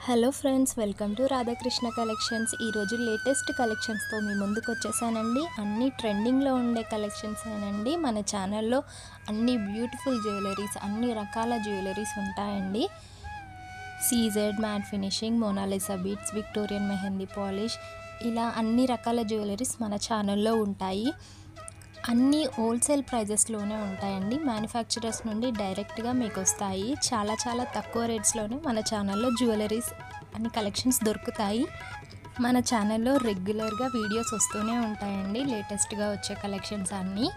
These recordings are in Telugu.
Hello friends, welcome to Radhakrishna collections. ఈరోజు లేటెస్ట్ కలెక్షన్స్తో మీ ముందుకు వచ్చేసానండి. అన్ని ట్రెండింగ్లో ఉండే కలెక్షన్స్ ఏనండి. మన ఛానల్లో అన్ని బ్యూటిఫుల్ జ్యువెలరీస్, అన్ని రకాల జ్యువెలరీస్ ఉంటాయండి. CZ, matte finishing, Mona Lisa beads, Victorian mehndi polish, ఇలా అన్ని రకాల జ్యువెలరీస్ మన ఛానల్లో ఉంటాయి. అన్నీ హోల్సేల్ ప్రైజెస్లోనే ఉంటాయండి. మ్యానుఫ్యాక్చరర్స్ నుండి డైరెక్ట్గా మీకు వస్తాయి. చాలా తక్కువ రేట్స్లోనే మన ఛానల్లో జ్యువెలరీస్ అన్ని కలెక్షన్స్ దొరుకుతాయి. మన ఛానల్లో రెగ్యులర్గా వీడియోస్ వస్తూనే ఉంటాయండి, లేటెస్ట్గా వచ్చే కలెక్షన్స్ అన్నీ.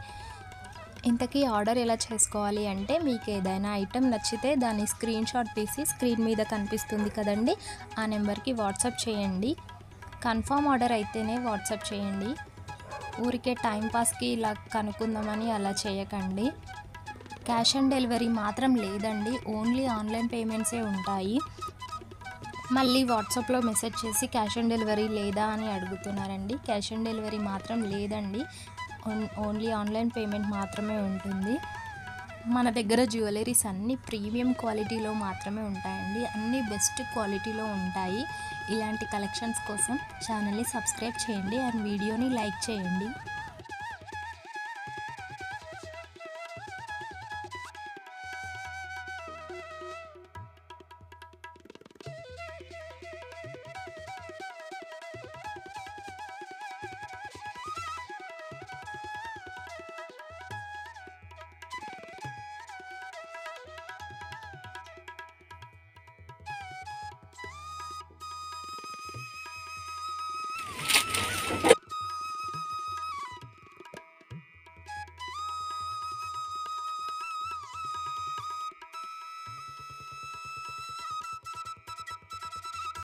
ఇంతకీ ఆర్డర్ ఎలా చేసుకోవాలి అంటే, మీకు ఏదైనా ఐటెం నచ్చితే దాన్ని స్క్రీన్ షాట్ తీసి స్క్రీన్ మీద కనిపిస్తుంది కదండి, ఆ నెంబర్కి వాట్సాప్ చేయండి. కన్ఫర్మ్ ఆర్డర్ అయితేనే వాట్సాప్ చేయండి. ఊరికే టైంపాస్కి ఇలా కనుక్కుందామని అలా చేయకండి. క్యాష్ ఆన్ డెలివరీ మాత్రం లేదండి, ఓన్లీ ఆన్లైన్ పేమెంట్సే ఉంటాయి. మళ్ళీ వాట్సాప్లో మెసేజ్ చేసి క్యాష్ ఆన్ డెలివరీ లేదా అని అడుగుతున్నారండి. క్యాష్ ఆన్ డెలివరీ మాత్రం లేదండి, ఓన్లీ ఆన్లైన్ పేమెంట్ మాత్రమే ఉంటుంది. మన దగ్గర జ్యువెలరీస్ అన్నీ ప్రీమియం క్వాలిటీలో మాత్రమే ఉంటాయండి, అన్నీ బెస్ట్ క్వాలిటీలో ఉంటాయి. ఇలాంటి కలెక్షన్స్ కోసం ఛానల్ని సబ్స్క్రైబ్ చేయండి అండ్ వీడియోని లైక్ చేయండి.